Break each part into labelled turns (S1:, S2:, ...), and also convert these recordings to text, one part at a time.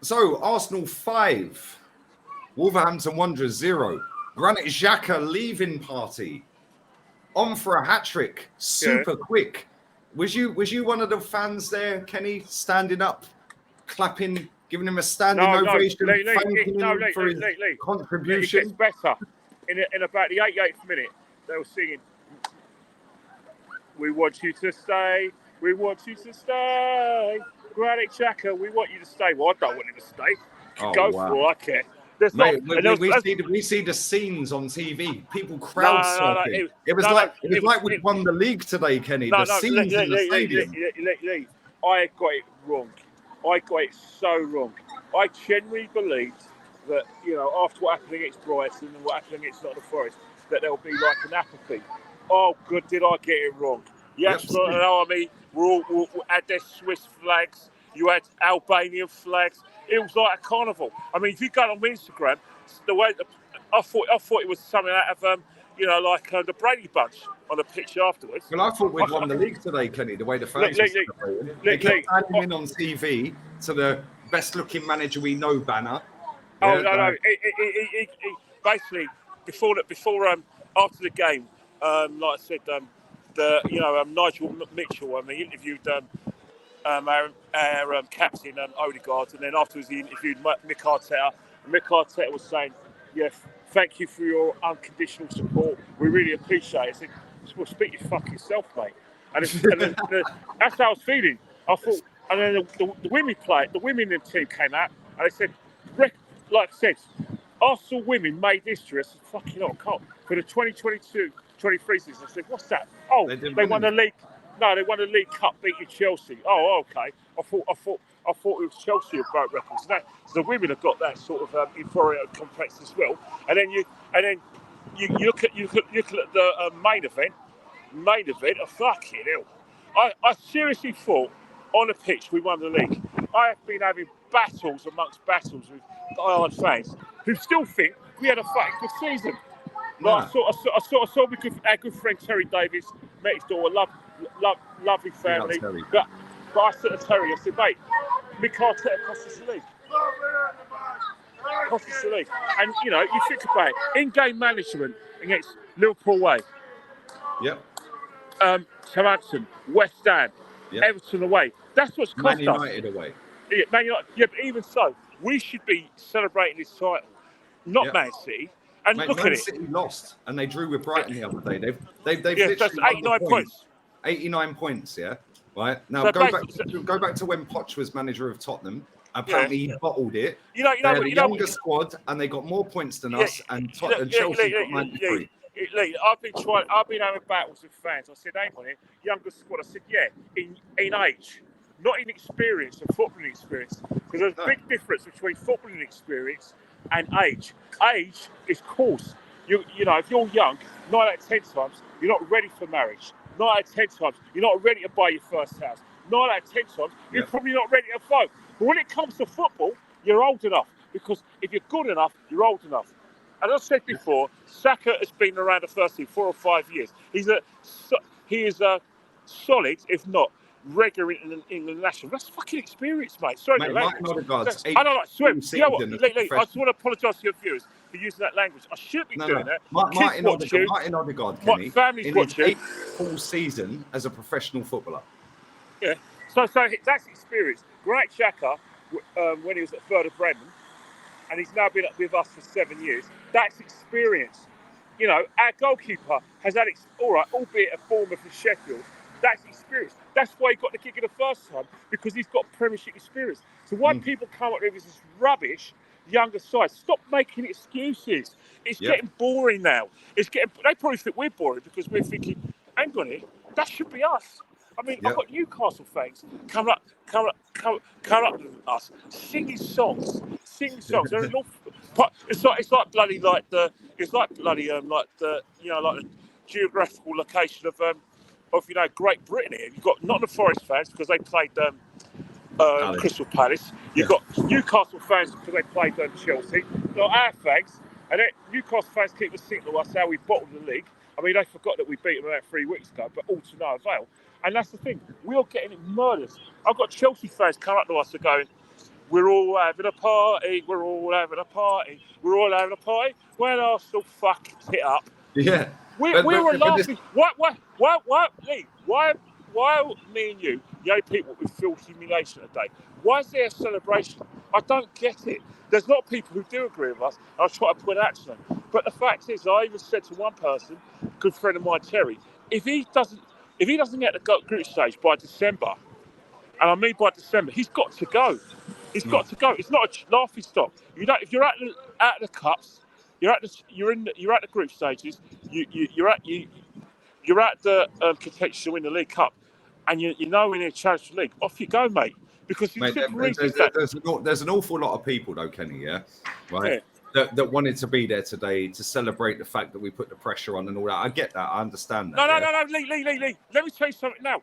S1: So Arsenal 5, Wolverhampton Wanderers 0. Granit Xhaka leaving party. On for a hat-trick, super quick. Was you one of the fans there, Kenny, standing up, clapping, giving him a standing ovation, thanking him for his contribution?
S2: It gets better. In about the 88th minute, they were singing, "We want you to stay, we want you to stay, Granit Xhaka, we want you to stay." Well, I don't want him to stay. Go for it, I care.
S1: Mate, we see the scenes on TV. People crowd surfing. It was like we won the league today, Kenny. The scenes in the stadium.
S2: I got it wrong. I got it so wrong. I genuinely believed that, after what happened against Brighton and what happened against Nottingham Forest, that there will be like an apathy. Oh, good, did I get it wrong? Yes, for an army, we had their Swiss flags. You had Albanian flags. It was like a carnival. I mean, if you go on Instagram, the way I thought it was something out of the Brady Bunch on the pitch afterwards.
S1: Well, I thought we'd won the league today, Kenny. The way the fans were celebrating. They kept adding in on TV to the best-looking manager we know banner.
S2: Oh no! He basically before after the game, like I said, Nigel Mitchell. He interviewed our captain Odegaard, and then afterwards he interviewed Mick Arteta. And Mick Arteta was saying, "Yes, thank you for your unconditional support. We really appreciate it." I said, "Well, speak your fuck yourself, mate." And that's how I was feeling. I thought, and then the women in the team came out, and they said, like I said, Arsenal women made history. I said, "Fucking hell, I can't." For the 2022-23 season, I said, "What's that?" Oh, they won the league. No, they won the League Cup, beating Chelsea. Oh, okay. I thought it was Chelsea who broke records. So the women have got that sort of inferiority complex as well. And then you look at the main event. Fucking hell! I seriously thought on the pitch we won the league. I have been having battles with diehard fans who still think we had a fucking good season. Like, I saw our good friend Terry Davis met his daughter, lovely family. But I said to Terry, I said, "Mate, Mick Arteta cost us the league. And you think about it, in-game management against Liverpool away.
S1: Yep.
S2: Southampton, West Ham, Everton away. That's what's cost us.
S1: Man United away.
S2: Yeah, Man United. Yeah, but even so, we should be celebrating this title, not Man City. And look at it.
S1: Man City lost, and they drew with Brighton the other day. They've
S2: that's 89 points.
S1: 89 points, yeah. Right now, so go back to when Poch was manager of Tottenham. Apparently, he bottled it. They had a younger squad, and they got more points than us. And Chelsea got 93.
S2: I've been having battles with fans. I said, "Hang on it, younger squad." I said, "Yeah, in age, not in experience and footballing experience, because there's a big difference between footballing experience and age. Age is course. If you're young, 9 out of 10 times you're not ready for marriage. 9 out of 10 times you're not ready to buy your first house. 9 out of 10 times you're probably not ready to vote. But when it comes to football, you're old enough, because if you're good enough, you're old enough." And as I said before, Saka has been around the first team 4 or 5 years. He is a solid, if not regular in the national. That's fucking experience, mate. Sorry,
S1: mate,
S2: Martin
S1: Odegaard's
S2: I don't like swear. You know what? Lee, I just want to apologise to your viewers for using that language. I shouldn't be doing that.
S1: Martin Odegaard, Kenny,
S2: my family's
S1: in
S2: watching.
S1: his 8th full season as a professional footballer.
S2: Yeah. So that's experience. Granit Xhaka, when he was at Werder Bremen, and he's now been with us for 7 years. That's experience. Our goalkeeper has had albeit a Bournemouth and Sheffield. That's experience. That's why he got the gig in the first time, because he's got Premiership experience. So why people come up with this rubbish younger side? Stop making excuses. It's getting boring now. They probably think we're boring because we're thinking, "Hang on here, that should be us." I mean, I've got Newcastle fans come up to us, singing songs. They're it's like bloody the geographical location of Great Britain here. You've got Nottingham Forest fans because they played Crystal Palace. You've got Newcastle fans because they played Chelsea. Not our fans, and then Newcastle fans keep singing to us how we bottled the league. I mean, they forgot that we beat them about 3 weeks ago, but all to no avail. And that's the thing. We are getting murdered. I've got Chelsea fans come up to us and going, We're all having a party. We're all having a party. We're all having a party. When Arsenal fucked it up,
S1: Yeah.
S2: we
S1: But
S2: were
S1: this,
S2: laughing. What, Lee? Why me and you, the only people who feel humiliation today? Why is there a celebration? I don't get it. There's a lot of people who do agree with us. I'll try to point out to them. But the fact is, I even said to one person, good friend of mine, Terry, if he doesn't get the group stage by December, and I mean by December, he's got to go. He's got to go. It's not a laughing stock. You know, if you're at the cups, you're at the group stages. You're at the contention to win the League Cup, and you know in the Challenge League. Off you go, mate. Because the
S1: mate,
S2: simple reason is that
S1: there's an awful lot of people though, Kenny. Yeah, right.
S2: Yeah.
S1: That wanted to be there today to celebrate the fact that we put the pressure on and all that. I get that. I understand that.
S2: No, Lee. Let me tell you something now.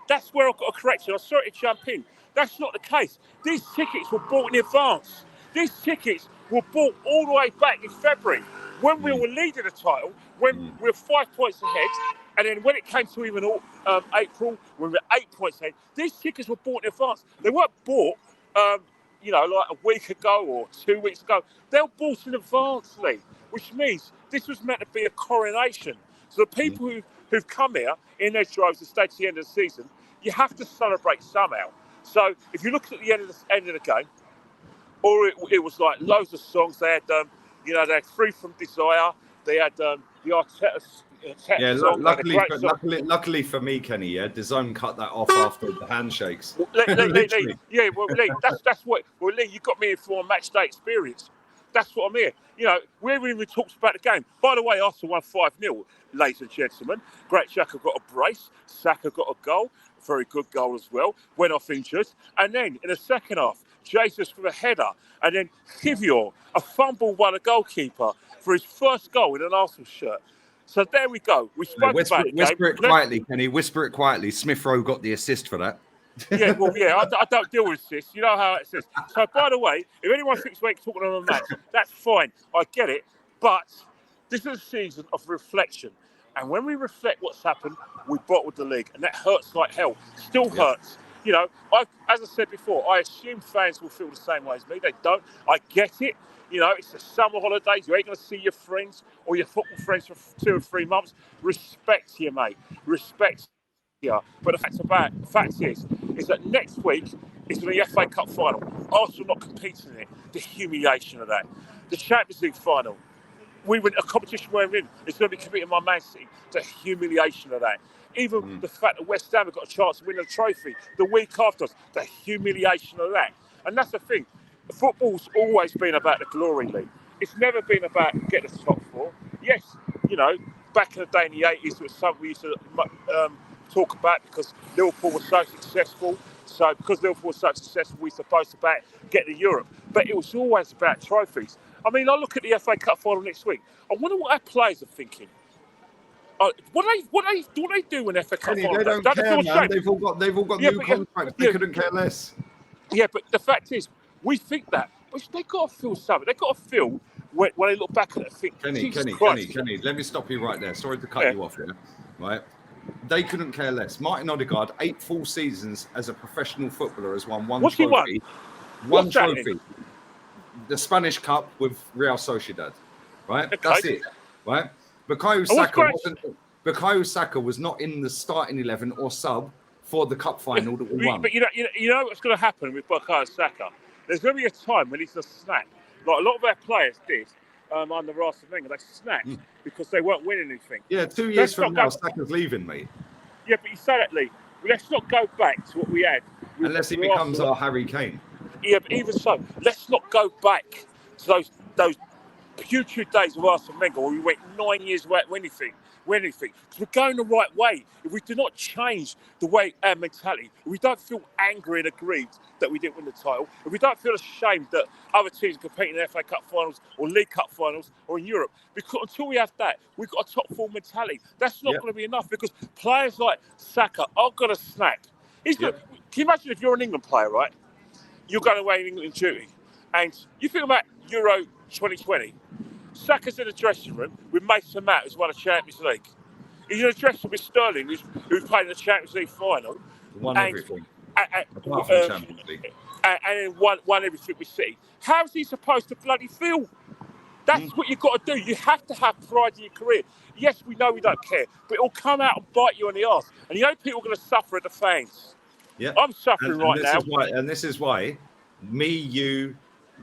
S2: That's where I've got to correct you. I'm sorry to jump in. That's not the case. These tickets were bought in advance. These tickets were bought all the way back in February when we were leading the title, when we were 5 points ahead, and then when it came to even April, when we were 8 points ahead, these tickets were bought in advance. They weren't bought, like a week ago or 2 weeks ago. They were bought in advance, Lee, which means this was meant to be a coronation. So the people who've come here in their droves to stay to the end of the season, you have to celebrate somehow. So if you look at the end of the game, or it was like loads of songs. They had, they had "Free from Desire." They had the Arteta song.
S1: Luckily for me, Kenny, DAZN cut that off after the handshakes.
S2: Lee, that's what. Well, Lee, you got me in for a match day experience. That's what I'm here. You know, we haven't even talked about the game. By the way, Arsenal won 5-0, ladies and gentlemen. Great Xhaka got a brace. Saka got a goal. Very good goal as well. Went off injured. And then in the second half, Jesus with a header. And then Kivior, a fumble by the goalkeeper for his first goal in an Arsenal shirt. So there we go. We spoke about the game.
S1: Whisper it quietly, Kenny. Whisper it quietly. Smith Rowe got the assist for that.
S2: I don't deal with this. You know how it says. So, by the way, if anyone thinks we're talking on a match, that's fine. I get it. But this is a season of reflection. And when we reflect what's happened, we bottled the league. And that hurts like hell. Still hurts. You know, as I said before, I assume fans will feel the same way as me. They don't. I get it. You know, it's the summer holidays. You ain't going to see your friends or your football friends for 2 or 3 months. Respect you, mate. Respect. Yeah, but the fact is that next week is the FA Cup final. Arsenal not competing in it. The humiliation of that. The Champions League final. We win a competition we're in. It's going to be competing by Man City. The humiliation of that. Even the fact that West Ham have got a chance to win the trophy the week after us. The humiliation of that. And that's the thing. Football's always been about the glory league. It's never been about getting the top 4. Yes, you know, back in the day in the 80s, it was something we used to talk about because Liverpool was so successful. So because Liverpool was so successful, we were supposed to get to Europe. But it was always about trophies. I mean, I look at the FA Cup final next week. I wonder what our players are thinking. What do they do when FA Cup final?
S1: They don't care, man. They've all got new contracts. They couldn't care less.
S2: Yeah, but the fact is, we think that. But they got to feel something. They got to feel when they look back at it. Think,
S1: Kenny, let me stop you right there. Sorry to cut you off here. Right. They couldn't care less. Martin Odegaard, 8 full seasons as a professional footballer, has won one trophy. One trophy. The Spanish Cup with Real Sociedad. Right? Okay. That's it. Right? Bukayo Saka was not in the starting 11 or sub for the cup final that we won.
S2: But you know what's going to happen with Bukayo Saka? There's going to be a time when he's going to snap. Like a lot of our players did under Arsene Wenger. They snapped because they weren't winning anything.
S1: Yeah, 2 years from now, Saka's leaving, mate.
S2: Yeah, but you say that, Lee. Let's not go back to what we had.
S1: Unless he becomes our Harry Kane.
S2: Yeah, but even so, let's not go back to those putrid days of Arsene Wenger where we went 9 years without winning anything. Because we're going the right way. If we do not change the way our mentality, if we don't feel angry and aggrieved that we didn't win the title, if we don't feel ashamed that other teams are competing in FA Cup finals or League Cup finals or in Europe, because until we have that, we've got a top 4 mentality. That's not going to be enough because players like Saka are going to snap. Can you imagine if you're an England player, right? You're going away in England duty, and you think about Euro 2020. Saka's in the dressing room with Mason Mount, who's won a Champions League. He's in the dressing room with Sterling, who's played in the Champions League final.
S1: Won everything. apart from the Champions League.
S2: And then won everything with City. How's he supposed to bloody feel? That's what you've got to do. You have to have pride in your career. Yes, we know we don't care, but it'll come out and bite you on the arse. And you know people are going to suffer at the fans.
S1: Yeah,
S2: I'm suffering right now.
S1: This is why me, you,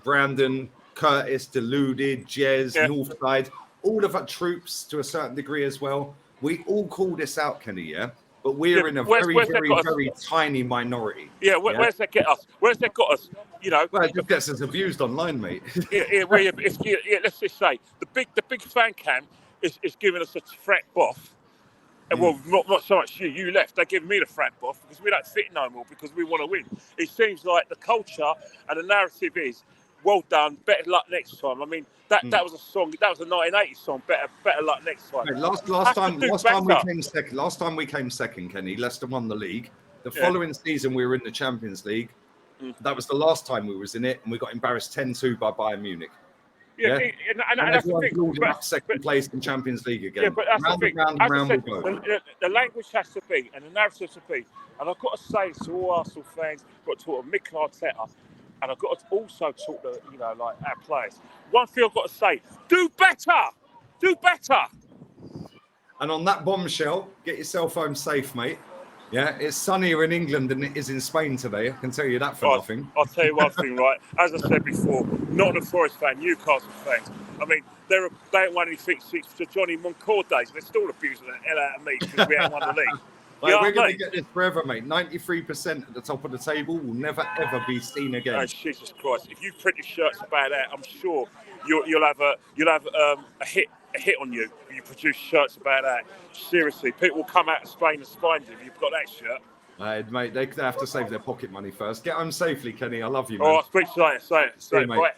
S1: Brandon, Curtis, Deluded, Jez, Northside, all of our troops to a certain degree as well. We all call this out, Kenny, yeah? But we're in a very tiny minority.
S2: Yeah, where's that get us? Where's that got us? You know,
S1: well, it just gets us abused online, mate.
S2: Let's just say the big fan camp is giving us a frat boff. And well, not so much you left. They give me the frat boff because we don't fit no more because we want to win. It seems like the culture and the narrative is, well done, better luck next time. I mean, that was a song. That was a 1980s song. Better luck next time.
S1: Right, last time we came second, Kenny. Leicester won the league. The following season, we were in the Champions League. That was the last time we was in it, and we got embarrassed 10-2 by Bayern Munich.
S2: Yeah, and that's the thing.
S1: Up second place in Champions League again.
S2: Yeah, but that's the thing.
S1: Round we'll go.
S2: The language has to be, and the narrative has to be. And I've got to say to all Arsenal fans, I've got to talk to Mikel Arteta, and I've got to also talk to, like our players. One thing I've got to say, do better! Do better!
S1: And on that bombshell, get yourself home safe, mate. Yeah, it's sunnier in England than it is in Spain today. I can tell you that for nothing.
S2: I'll tell you one thing, right? As I said before, not a Forest fan, Newcastle fans. I mean, they ain't won anything since the Johnny Moncourt days, and they're still abusing the hell out of me because we haven't won the league.
S1: We're going to get this forever, mate. 93% at the top of the table will never, ever be seen again.
S2: Oh, Jesus Christ. If you print your shirts about that, I'm sure you'll have a hit on you when you produce shirts about that. Seriously, people will come out of Spain and find you if you've got that shirt.
S1: Mate, they have to save their pocket money first. Get home safely, Kenny. I love you, man.
S2: All right, speak to you later. Say it.
S1: See you, mate.
S2: Right.